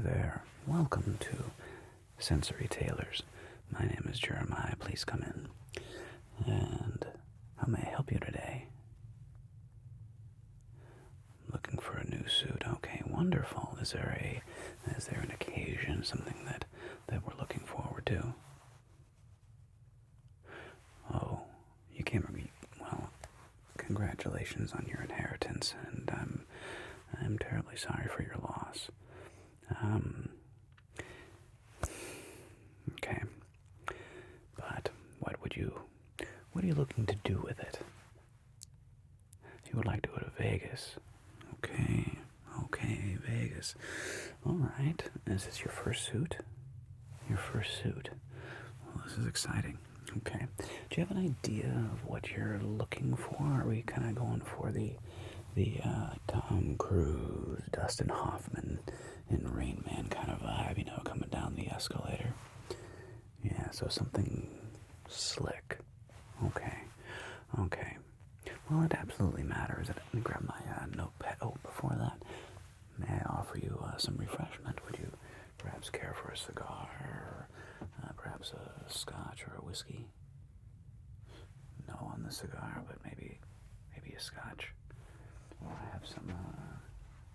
there. Welcome to Sensory Tailors. My name is Jeremiah. Please come in. And how may I help you today? Looking for a new suit. Okay, wonderful. Is there an occasion, something that we're looking forward to? Oh, you came. Well, congratulations on your inheritance, and I'm terribly sorry for your loss. Okay. But what are you looking to do with it? You would like to go to Vegas. Okay, Vegas. Alright. Is this your first suit? Your first suit. Well, this is exciting. Okay. Do you have an idea of what you're looking for? Are we kind of going for the Tom Cruise, Dustin Hoffman in Rain Man kind of vibe, coming down the escalator? Yeah, so something slick. Okay. Well, it absolutely matters. Let me grab my notepad. Oh, before that, may I offer you some refreshment? Would you perhaps care for a cigar, or perhaps a scotch or a whiskey? No on the cigar, but maybe a scotch. Well, I have some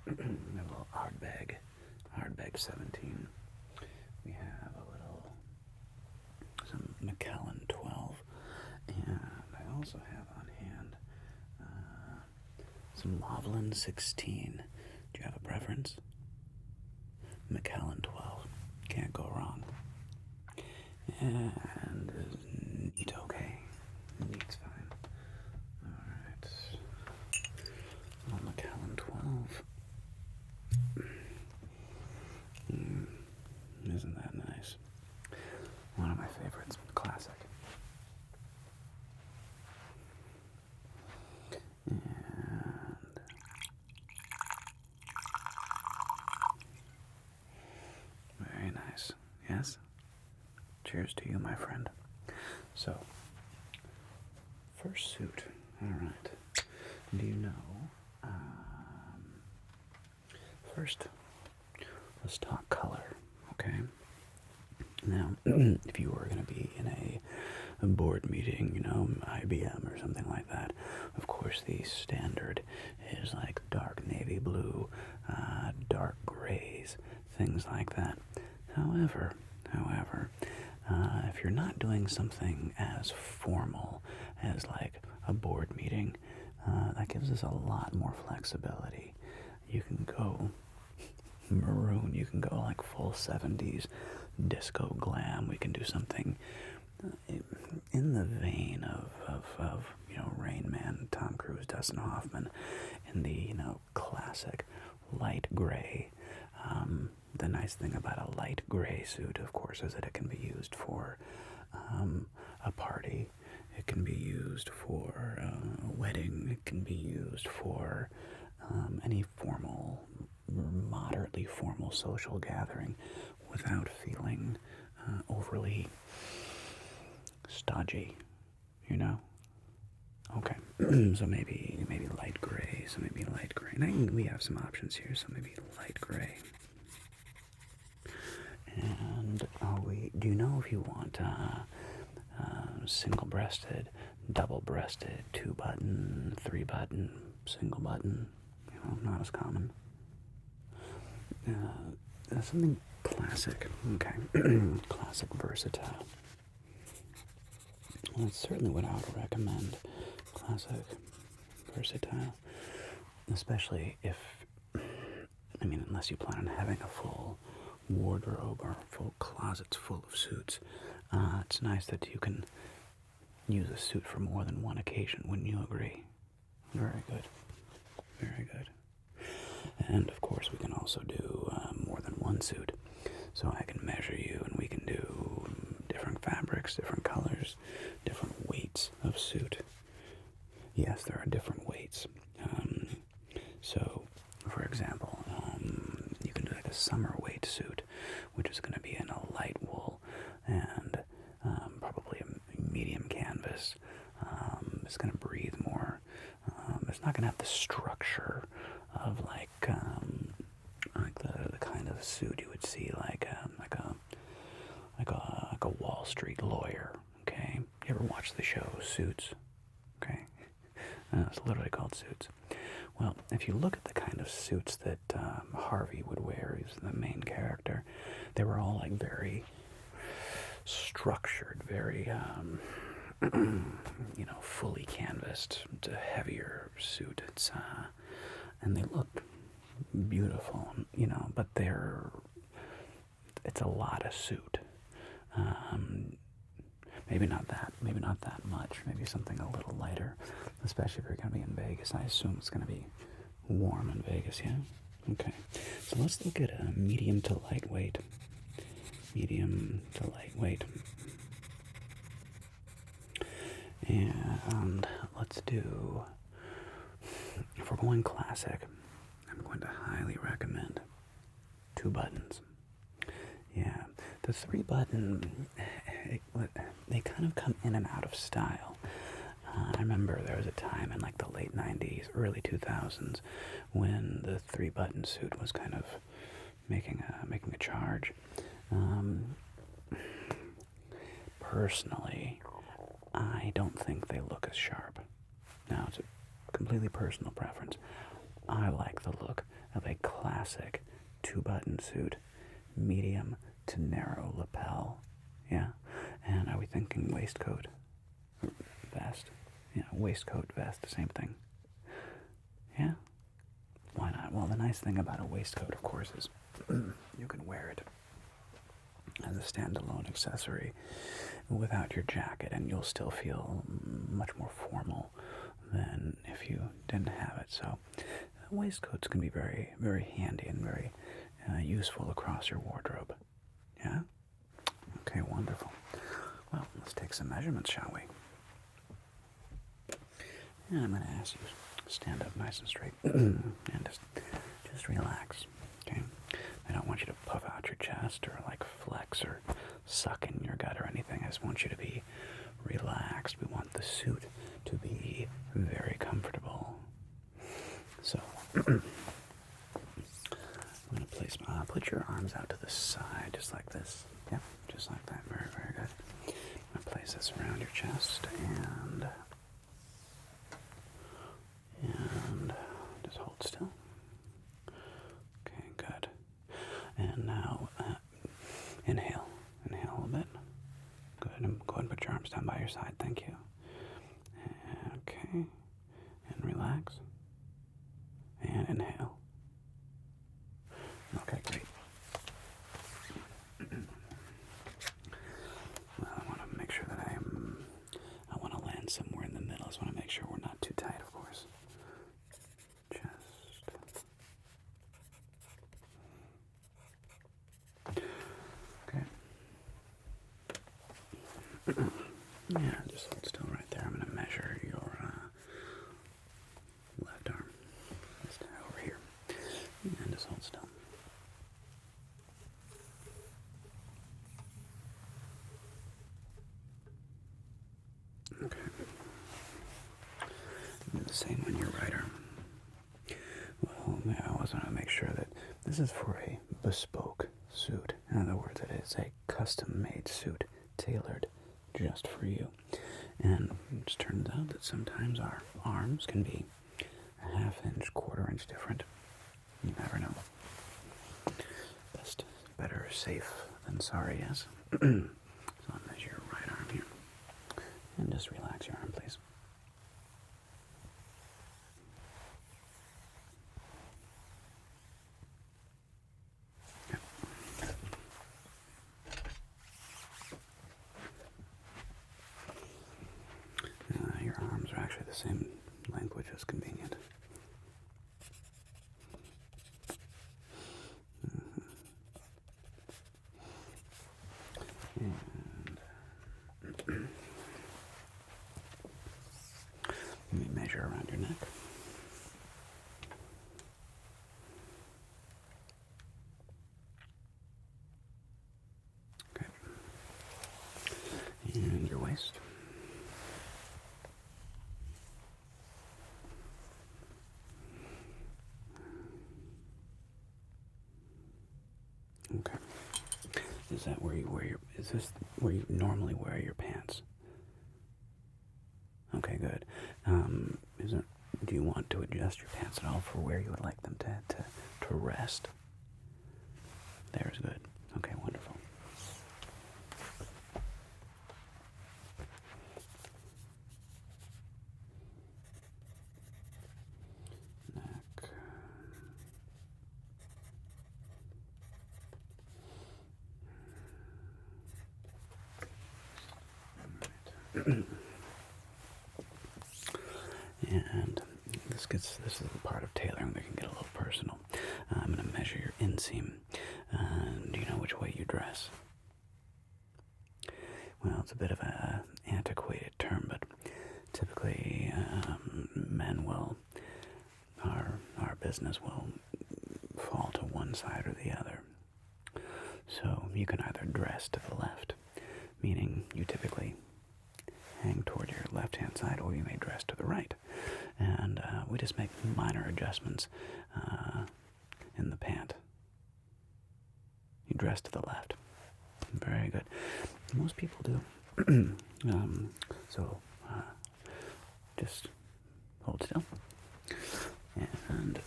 a little hardbag 17. We have some Macallan 12, and I also have on hand some Loveland 16. Do you have a preference? Macallan 12. Can't go wrong. And neat, okay. Neat's fine. Alright. Well, Macallan 12. Isn't that nice? One of my favorites. Classic. And very nice. Yes? Cheers to you, my friend. So, first suit. Alright. Do you know, first, let's talk color, okay? Now, if you were going to be in a board meeting, IBM or something like that, of course the standard is like dark navy blue, dark grays, things like that. However, if you're not doing something as formal as like a board meeting, that gives us a lot more flexibility. You can go maroon, you can go like full 70s disco glam. We can do something in the vein of Rain Man, Tom Cruise, Dustin Hoffman, in the classic light gray. The nice thing about a light gray suit, of course, is that it can be used for a party. It can be used for a wedding. It can be used for any formal, moderately formal social gathering without feeling overly stodgy, Okay, so maybe light gray. And we have some options here. So maybe light gray. And do you know if you want single-breasted, double-breasted, 2-button, 3-button, single button? Not as common. Something classic. Okay, classic, versatile. Well, that's certainly what I would recommend. Classic, versatile. Especially unless you plan on having a full wardrobe or full closets full of suits. It's nice that you can use a suit for more than one occasion. Wouldn't you agree? Very good. Very good. And of course, we can also do more than one suit. So I can measure you, and we can do different fabrics, different colors, different weights of suit. Yes, there are different weights. So, for example, you can do like a summer weight suit, which is going to be in a light wool and probably a medium canvas. It's going to breathe more. It's not going to have the structure of like the kind of suit you would would see like a Wall Street lawyer. Okay, you ever watch the show Suits? Okay, it's literally called Suits. Well, if you look at the kind of suits that Harvey would wear, he's the main character, they were all like very structured, very, fully canvassed. It's a heavier suit. And they look beautiful, but it's a lot of suit. Maybe not that much. Maybe something a little lighter, especially if you're going to be in Vegas. I assume it's going to be warm in Vegas, yeah? Okay. So let's look at a medium to lightweight. Medium to lightweight. And let's do, if we're going classic, I'm going to highly recommend 2 buttons. Yeah, the 3 button, they kind of come in and out of style. I remember there was a time in like the late 90s, early 2000s, when the 3 button suit was kind of making a charge. Personally, I don't think they look as sharp. Now, it's a completely personal preference. I like the look of a classic 2 button suit, medium to narrow lapel. Yeah, and are we thinking waistcoat, vest? Yeah, waistcoat, vest, the same thing. Yeah, why not? Well, the nice thing about a waistcoat, of course, is you can wear it as a standalone accessory without your jacket, and you'll still feel much more formal than if you didn't have it. So waistcoats can be very, very handy and very useful across your wardrobe. Yeah? Okay, wonderful. Well, let's take some measurements, shall we? And I'm going to ask you to stand up nice and straight and just relax, okay? I don't want you to puff out your chest or like flex or suck in your gut or anything. I just want you to be relaxed. We want the suit to be very comfortable. So, I'm going to place put your arms out to the side, just like this. Yep, just like that. Very, very good. I'm going to place this around your chest and just hold still. Okay, good. And now, inhale. Inhale a little bit. Good. And go ahead and put your arms down by your side. Thank you. Okay. And relax. And inhale. Okay, great. Well, I want to make sure that I want to land somewhere in the middle. I just want to make sure we're not too tight, of course. Okay. Yeah, just hold still right there. I'm going to measure your left arm. Just over here. And just hold still. Okay. Do the same on your right arm. Well, yeah, I also want to make sure that this is for a bespoke suit. In other words, it is a custom-made suit tailored just for you. And it just turns out that sometimes our arms can be a half-inch, quarter-inch different. You never know. Better safe than sorry, yes? So I'll measure your right arm here. And just relax your arm, please. Yep. Your arms are actually the same length, which is convenient. Let me measure around your neck. Okay. And your waist. Okay. Is that where you wear your, is this where you normally wear your pants? Okay, good. Is there, do you want to adjust your pants at all for where you would like them to rest? There's good. Okay, wonderful. Neck. And this is the part of tailoring that can get a little personal. I'm going to measure your inseam. Do you know which way you dress? Well, it's a bit of an antiquated term, but typically men will, our business will fall to one side or the other. So you can either dress to the left, meaning you typically hang toward your left-hand side, or you may dress to the right. And we just make minor adjustments in the pant. You dress to the left. Very good. Most people do. So just hold still. And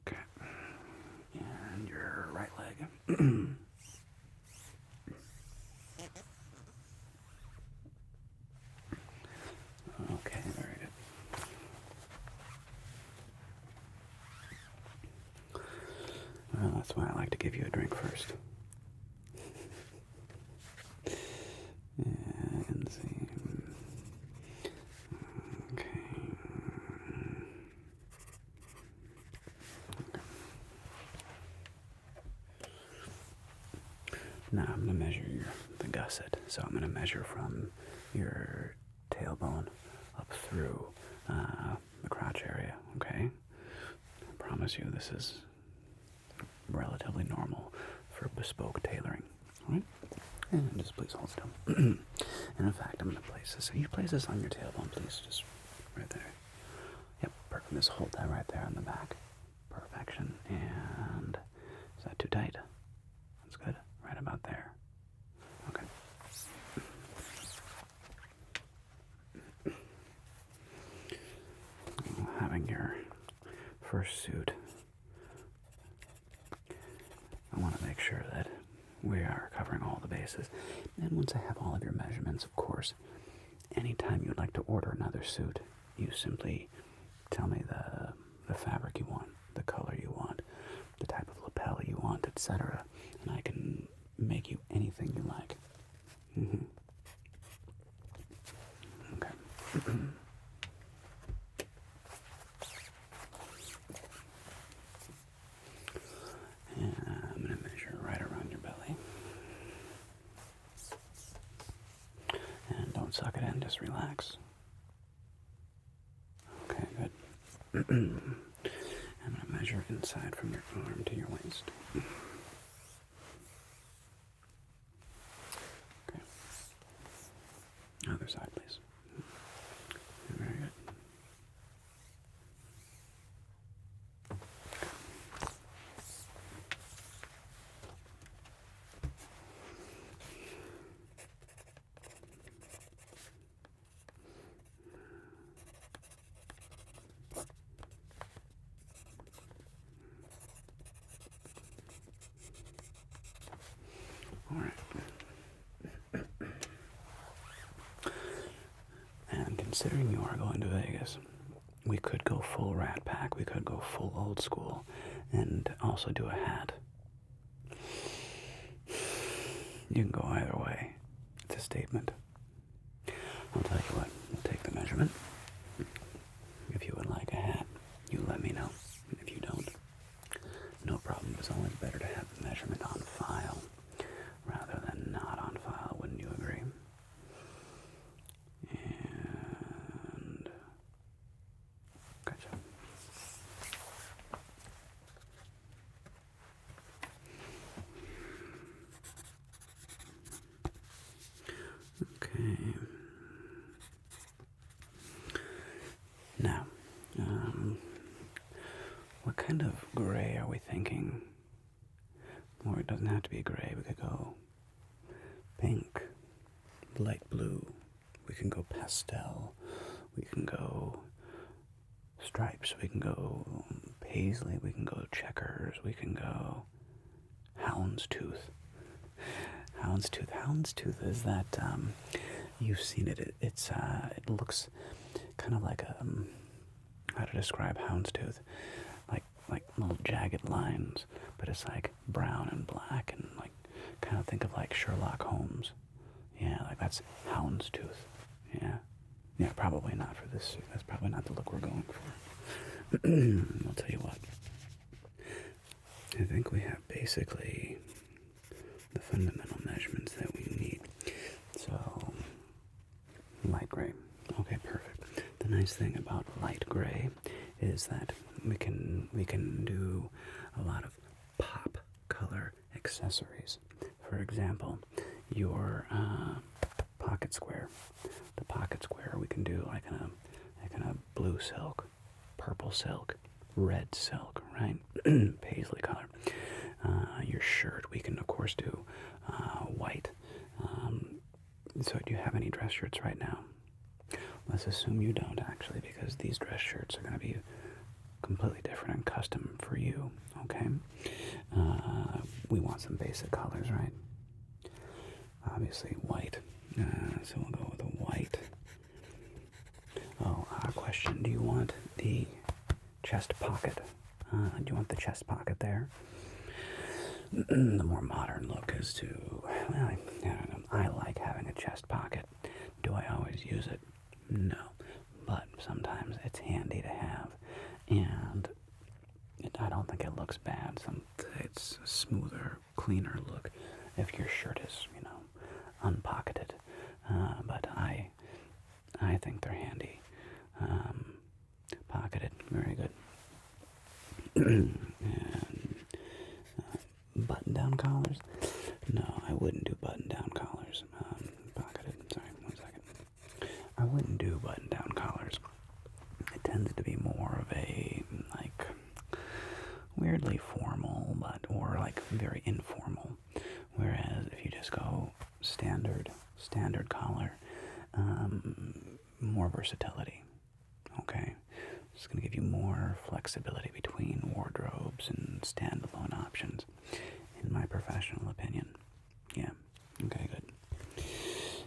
okay. And your right leg. Okay, very good. Well, that's why I like to give you a drink first. And see. Okay. Now I'm going to measure the gusset. So I'm going to measure from your tailbone up through the crotch area, okay? I promise you this is relatively normal for bespoke tailoring, all right? And just please hold still. And in fact, I'm going to place this. You place this on your tailbone, please, just right there. Yep, perfect. Just hold that right there on the back. Perfection. And is that too tight? That's good. Right about there. Okay. Having your first suit, I want to make sure that we are covering all the bases. And once I have all of your measurements, of course, anytime you'd like to order another suit, you simply tell me the fabric you want, the color you want, the type of lapel you want, etc. And I can make you anything you like. Okay. And I'm going to measure right around your belly. And don't suck it in, just relax. Okay, good. I'm going to measure inside from your arm to your waist. Okay. Other side, please. Very good. All right. And considering you are going to Vegas, we could go full Rat Pack, we could go full old school, and also do a hat. You can go either way. It's a statement. I'll tell you what, we'll take the measurement. If you would like a hat, you let me know. And if you don't, no problem. It's always better to have the measurement on file rather than not on file, wouldn't you agree? And gotcha. Okay. to be gray. We could go pink, light blue. We can go pastel. We can go stripes. We can go paisley. We can go checkers. We can go houndstooth. Houndstooth. Houndstooth is that, you've seen it. It looks kind of like a, how to describe houndstooth? Like little jagged lines, but it's like brown and black, and like kind of think of like Sherlock Holmes. Yeah, like that's houndstooth. Yeah, probably not for this suit. That's probably not the look we're going for. I'll tell you what. I think we have basically the fundamental measurements that we need. So, light gray. Okay, perfect. The nice thing about light gray is that we can do a lot of pop color accessories. For example, your pocket square. The pocket square we can do like in a blue silk, purple silk, red silk, right? Paisley color. Your shirt we can of course do white. So do you have any dress shirts right now? Let's assume you don't actually, because these dress shirts are going to be completely different and custom for you, okay? We want some basic colors, right? Obviously white, so we'll go with a white. Oh, question, do you want the chest pocket? Do you want the chest pocket there? The more modern look is to, well, I don't know, I like having a chest pocket. Do I always use it? No, but sometimes it's handy to have, and I don't think it looks bad. It's a smoother, cleaner look if your shirt is, unpocketed. But I think they're handy. Pocketed, very good. And button-down collars? No, I wouldn't do button-down collars. Pocketed, sorry, 1 second. I wouldn't do button-down collars. It tends to be more of a, like, weirdly formal, or like very informal. Whereas if you just go standard collar, more versatility. Okay, it's going to give you more flexibility between wardrobes and standalone options, in my professional opinion. Yeah. Okay, good.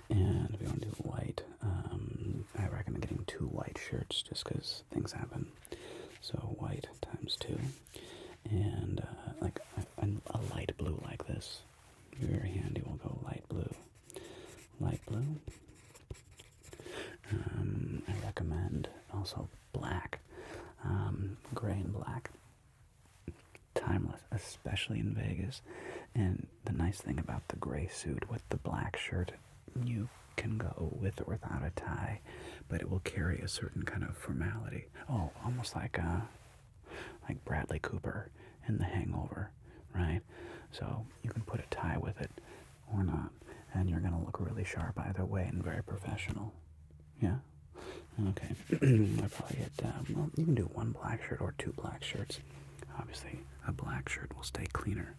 And if you want to do white, I recommend getting 2 white shirts just because things happen. So white times 2, and like a light blue like this. Very handy. We'll go light blue. Light blue. I recommend also black, gray and black. Timeless, especially in Vegas. And the nice thing about the gray suit with the black shirt, you can go with or without a tie, but it will carry a certain kind of formality. Oh, almost like Bradley Cooper in The Hangover, right? So you can put a tie with it or not, and you're going to look really sharp either way and very professional. Yeah? Okay. I'll probably get, well, you can do 1 black shirt or 2 black shirts. Obviously, a black shirt will stay cleaner,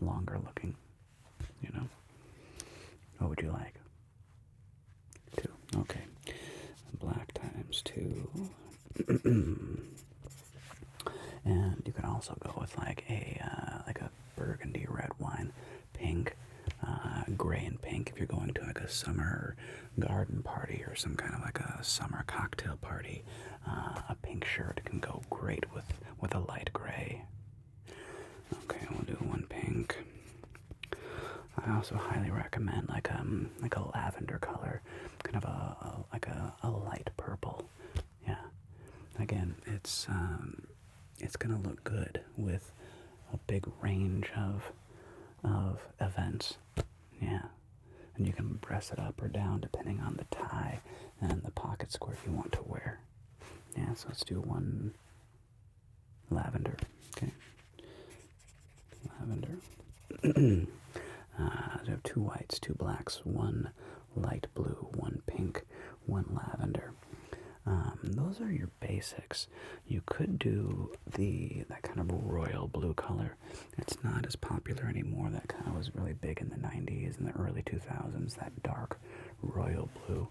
longer looking, What would you like? 2. Okay. Black times 2. And you can also go with like a burgundy red wine, pink, gray and pink if you're going to like a summer garden party or some kind of like a summer cocktail party. A pink shirt can go great with a light gray. Okay, we'll do 1 pink. I also highly recommend like a lavender color, kind of a light purple. Yeah. Again, it's gonna look good with a big range of events. Yeah. And you can press it up or down depending on the tie and the pocket square you want to wear. Yeah, so let's do 1 lavender. Okay. Lavender. So I have 2 whites, 2 blacks, 1 light blue, 1 pink, 1 lavender. Those are your basics. basics. You could do that kind of royal blue color. It's not as popular anymore. That kind of was really big in the 90s and the early 2000s, that dark royal blue.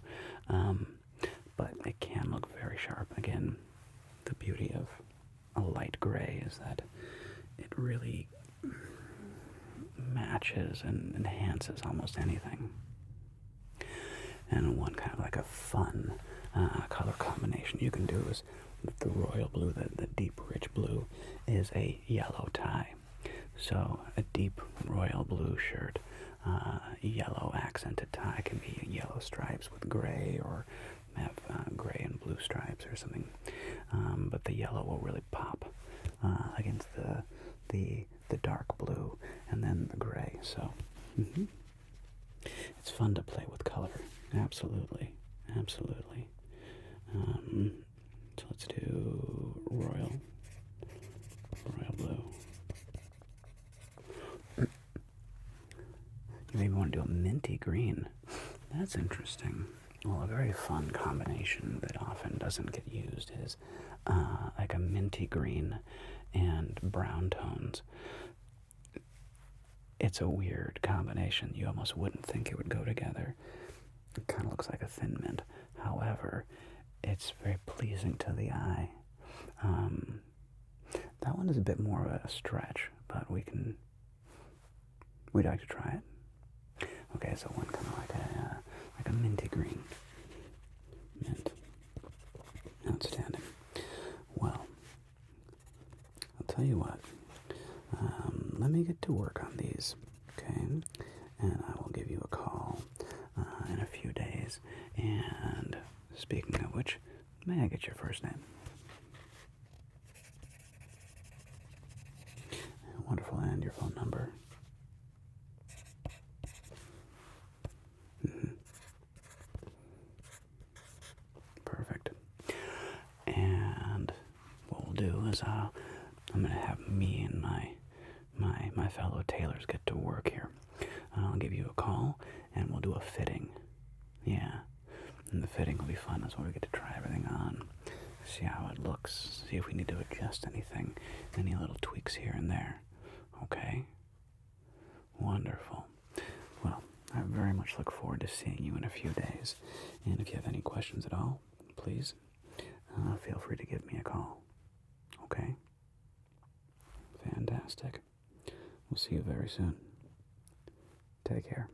But it can look very sharp. Again, the beauty of a light gray is that it really matches and enhances almost anything. And one kind of like a fun color combination you can do is with the royal blue, the deep rich blue, is a yellow tie. So a deep royal blue shirt, yellow accented tie can be yellow stripes with gray, or have gray and blue stripes or something. But the yellow will really pop against the dark blue and then the gray. So it's fun to play with color. Absolutely, absolutely. So let's do royal blue. You maybe want to do a minty green. That's interesting. Well, a very fun combination that often doesn't get used is like a minty green and brown tones. It's a weird combination. You almost wouldn't think it would go together. It kind of looks like a thin mint. However, it's very pleasing to the eye. That one is a bit more of a stretch, but we'd like to try it. Okay, so one kind of like a minty green. Mint. Outstanding. Well, I'll tell you what. Let me get to work on these, okay? And I will give you a call in a few days. And speaking of which, may I get your first name? Wonderful, and your phone number. Perfect. And what we'll do is I'm going to have me and my fellow tailors get to work here. I'll give you a call, and we'll do a fitting. Yeah. And the fitting will be fun. That's where we get to try everything on, see how it looks, see if we need to adjust anything, any little tweaks here and there. Okay? Wonderful. Well, I very much look forward to seeing you in a few days. And if you have any questions at all, please feel free to give me a call. Okay? Fantastic. We'll see you very soon. Take care.